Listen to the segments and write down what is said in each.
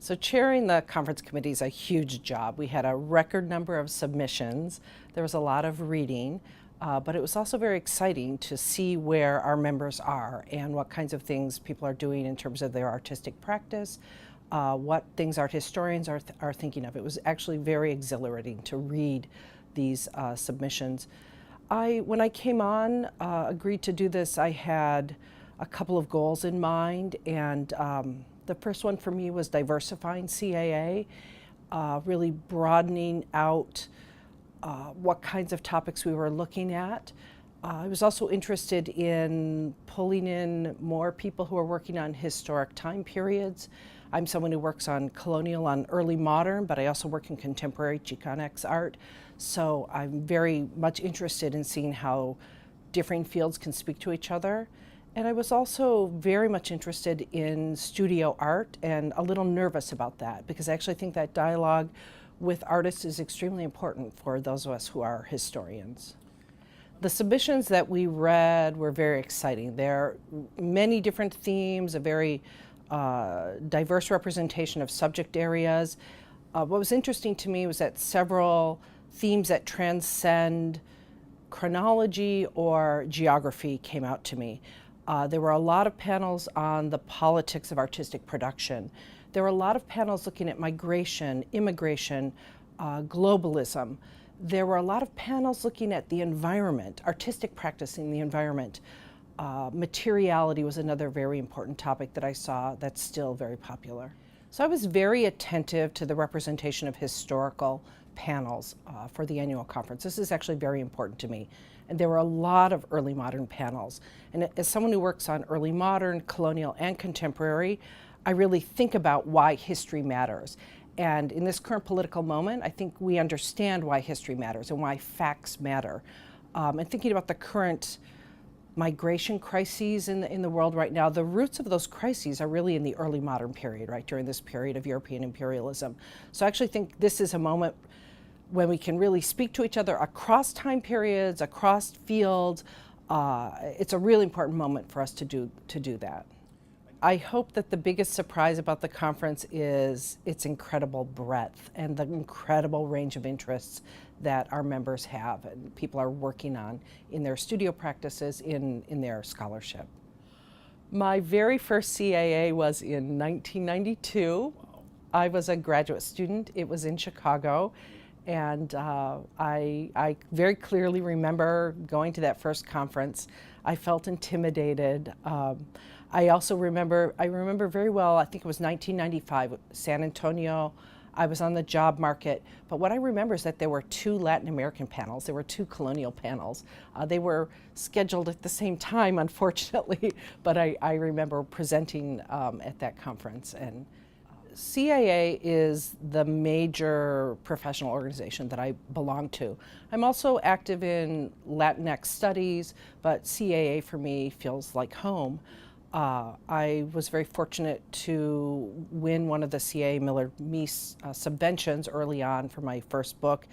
So chairing the conference committee is a huge job. We had a record number of submissions. There was a lot of reading, but it was also very exciting to see where our members are and what kinds of things people are doing in terms of their artistic practice, what things art historians are thinking of. It was actually very exhilarating to read these submissions. When I came on, agreed to do this, I had a couple of goals in mind, and the first one for me was diversifying CAA, really broadening out what kinds of topics we were looking at. I was also interested in pulling in more people who are working on historic time periods. I'm someone who works on colonial, on early modern, but I also work in contemporary Chicanx art. So I'm very much interested in seeing how differing fields can speak to each other. And I was also very much interested in studio art and a little nervous about that because I actually think that dialogue with artists is extremely important for those of us who are historians. The submissions that we read were very exciting. There are many different themes, a very diverse representation of subject areas. What was interesting to me was that several themes that transcend chronology or geography came out to me. There were a lot of panels on the politics of artistic production. There were a lot of panels looking at migration, immigration, globalism. There were a lot of panels looking at the environment, artistic practice in the environment. Materiality was another very important topic that I saw that's still very popular. So I was very attentive to the representation of historical panels for the annual conference. This is actually very important to me. And there were a lot of early modern panels. And as someone who works on early modern, colonial, and contemporary, I really think about why history matters. And in this current political moment, I think we understand why history matters and why facts matter. And thinking about the current migration crises in the world right now, the roots of those crises are really in the early modern period, right, during this period of European imperialism. So I actually think this is a moment when we can really speak to each other across time periods, across fields. It's a really important moment for us to do that. I hope that the biggest surprise about the conference is its incredible breadth and the incredible range of interests that our members have and people are working on in their studio practices, in their scholarship. My very first CAA was in 1992. I was a graduate student. It was in Chicago. And I very clearly remember going to that first conference. I felt intimidated. I remember very well, I think it was 1995, San Antonio. I was on the job market. But what I remember is that there were two Latin American panels. There were two colonial panels. They were scheduled at the same time, unfortunately, but I remember presenting at that conference. And CAA is the major professional organization that I belong to. I'm also active in Latinx studies, but CAA for me feels like home. I was very fortunate to win one of the CAA Miller Meese subventions early on for my first book.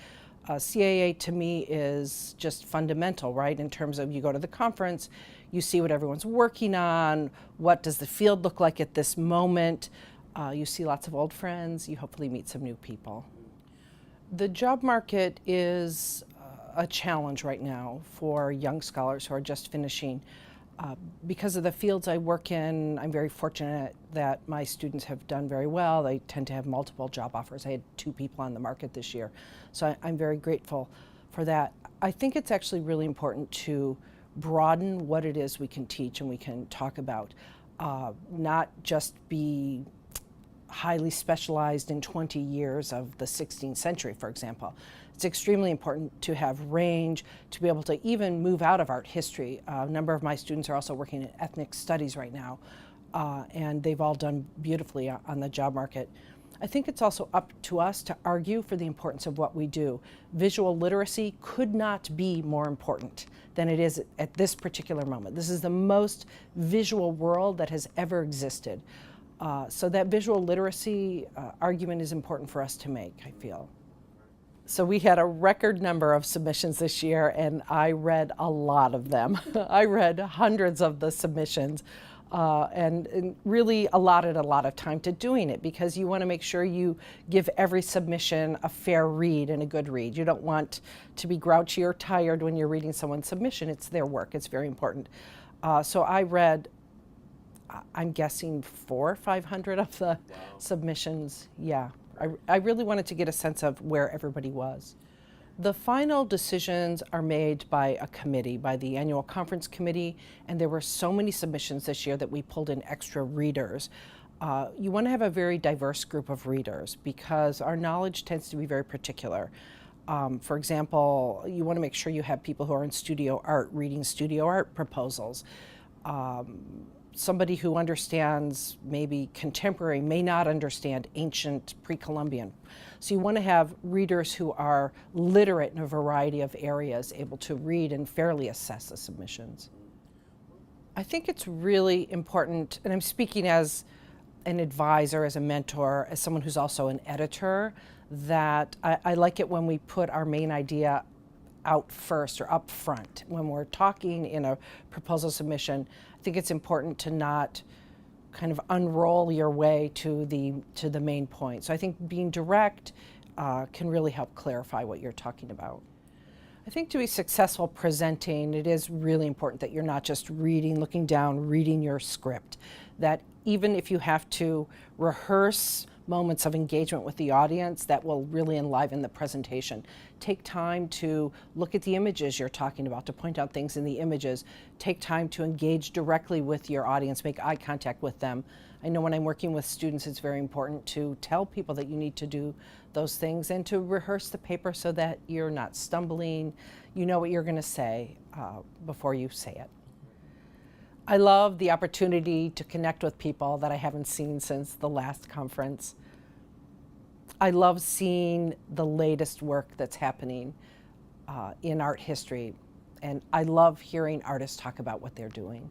CAA to me is just fundamental, right, in terms of you go to the conference, you see what everyone's working on, what does the field look like at this moment. You see lots of old friends, you hopefully meet some new people. The job market is a challenge right now for young scholars who are just finishing. Because of the fields I work in, I'm very fortunate that my students have done very well. They tend to have multiple job offers. I had 2 people on the market this year, so I'm very grateful for that. I think it's actually really important to broaden what it is we can teach and we can talk about, not just be highly specialized in 20 years of the 16th century, for example. It's extremely important to have range, to be able to even move out of art history. A number of my students are also working in ethnic studies right now, and they've all done beautifully on the job market. I think it's also up to us to argue for the importance of what we do. Visual literacy could not be more important than it is at this particular moment. This is the most visual world that has ever existed. So that visual literacy argument is important for us to make, I feel. So we had a record number of submissions this year, and I read a lot of them. I read hundreds of the submissions. and really allotted a lot of time to doing it, because you want to make sure you give every submission a fair read and a good read. You don't want to be grouchy or tired when you're reading someone's submission. It's their work. It's very important. So I read, I'm guessing 400 or 500 of the submissions. Yeah, I really wanted to get a sense of where everybody was. The final decisions are made by a committee, by the Annual Conference Committee, and there were so many submissions this year that we pulled in extra readers. You want to have a very diverse group of readers because our knowledge tends to be very particular. For example, you want to make sure you have people who are in studio art reading studio art proposals. Somebody who understands maybe contemporary may not understand ancient pre-Columbian. So you want to have readers who are literate in a variety of areas, able to read and fairly assess the submissions. I think it's really important, and I'm speaking as an advisor, as a mentor, as someone who's also an editor, that I like it when we put our main idea out first or up front. When we're talking in a proposal submission, I think it's important to not kind of unroll your way to the main point. So I think being direct can really help clarify what you're talking about. I think to be successful presenting, it is really important that you're not just reading, looking down, reading your script. That even if you have to rehearse moments of engagement with the audience, that will really enliven the presentation. Take time to look at the images you're talking about, to point out things in the images. Take time to engage directly with your audience, make eye contact with them. I know when I'm working with students, it's very important to tell people that you need to do those things and to rehearse the paper so that you're not stumbling. You know what you're going to say before you say it. I love the opportunity to connect with people that I haven't seen since the last conference. I love seeing the latest work that's happening in art history, and I love hearing artists talk about what they're doing.